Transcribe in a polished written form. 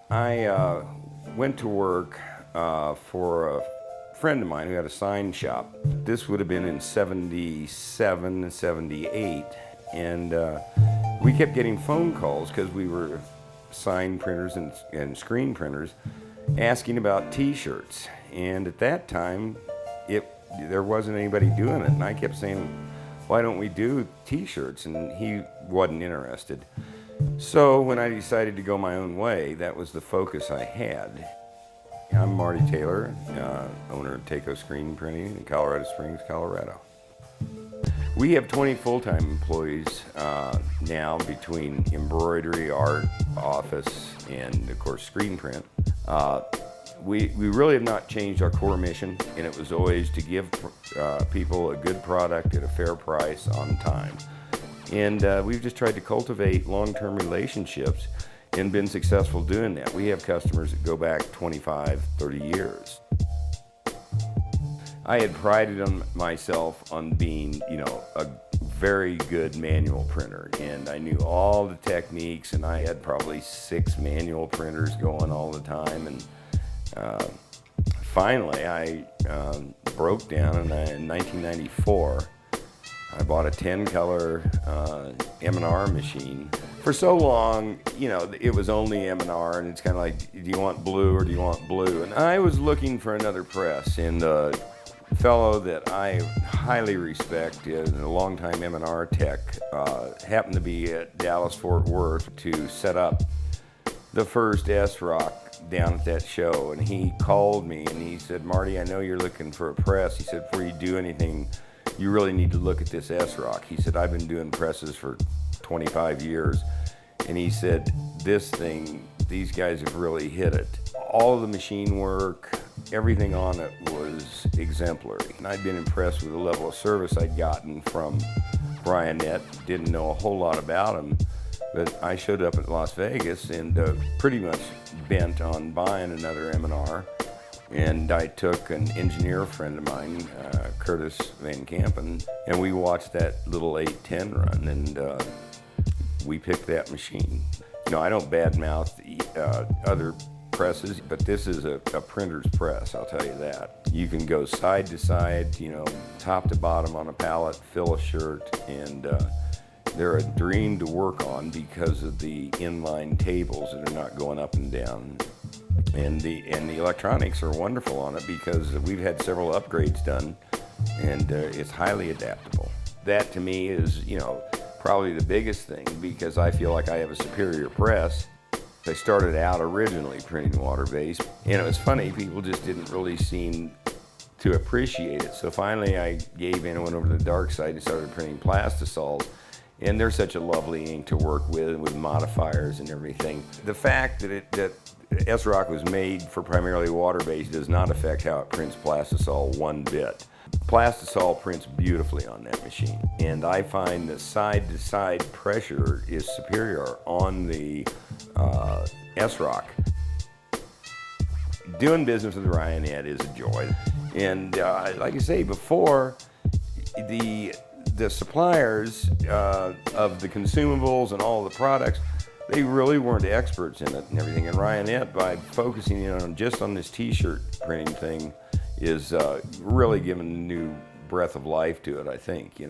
I went to work for a friend of mine who had a sign shop. This would have been in 77, 78, and we kept getting phone calls because we were sign printers and screen printers asking about t-shirts. And at that time, there wasn't anybody doing it, and I kept saying, why don't we do t-shirts? And he wasn't interested. So when I decided to go my own way, that was the focus I had. I'm Marty Taylor, owner of Tayco Screen Printing in Colorado Springs, Colorado. We have 20 full-time employees now between embroidery, art, office, and of course screen print. We really have not changed our core mission, and it was always to give people a good product at a fair price on time. And we've just tried to cultivate long-term relationships and been successful doing that. We have customers that go back 25, 30 years. I had prided on myself on being, a very good manual printer, and I knew all the techniques, and I had probably 6 manual printers going all the time. And finally, I broke down, and in 1994, I bought a 10-color M&R machine. For so long, it was only M&R, and it's kind of like, do you want blue or do you want blue? And I was looking for another press, and a fellow that I highly respect, a longtime M&R tech, happened to be at Dallas-Fort Worth to set up the first S-Rock down at that show. And he called me and he said, Marty, I know you're looking for a press. He said, before you do anything, you really need to look at this S-Rock. He said, I've been doing presses for 25 years. And he said, this thing, these guys have really hit it. All of the machine work, everything on it was exemplary. And I'd been impressed with the level of service I'd gotten from Ryonet. Didn't know a whole lot about them, but I showed up at Las Vegas and pretty much bent on buying another M&R. And I took an engineer friend of mine, Curtis Van Kampen, and we watched that little 810 run, and we picked that machine. I don't badmouth other presses, but this is a printer's press, I'll tell you that. You can go side to side, top to bottom on a pallet, fill a shirt, and they're a dream to work on because of the inline tables that are not going up and down. And the electronics are wonderful on it because we've had several upgrades done, and it's highly adaptable. That to me is, probably the biggest thing, because I feel like I have a superior press. I started out originally printing water-based, and it was funny, people just didn't really seem to appreciate it. So finally I gave in and went over to the dark side and started printing plastisols. And they're such a lovely ink to work with modifiers and everything. The fact that S-Rock was made for primarily water-based does not affect how it prints plastisol one bit. Plastisol prints beautifully on that machine, and I find the side-to-side pressure is superior on the S-Rock. Doing business with Ryonet is a joy, and like I say before, the suppliers of the consumables and all the products, they really weren't experts in it and everything. And Ryonet, by focusing in on just on this t-shirt printing thing, is really giving a new breath of life to it, I think,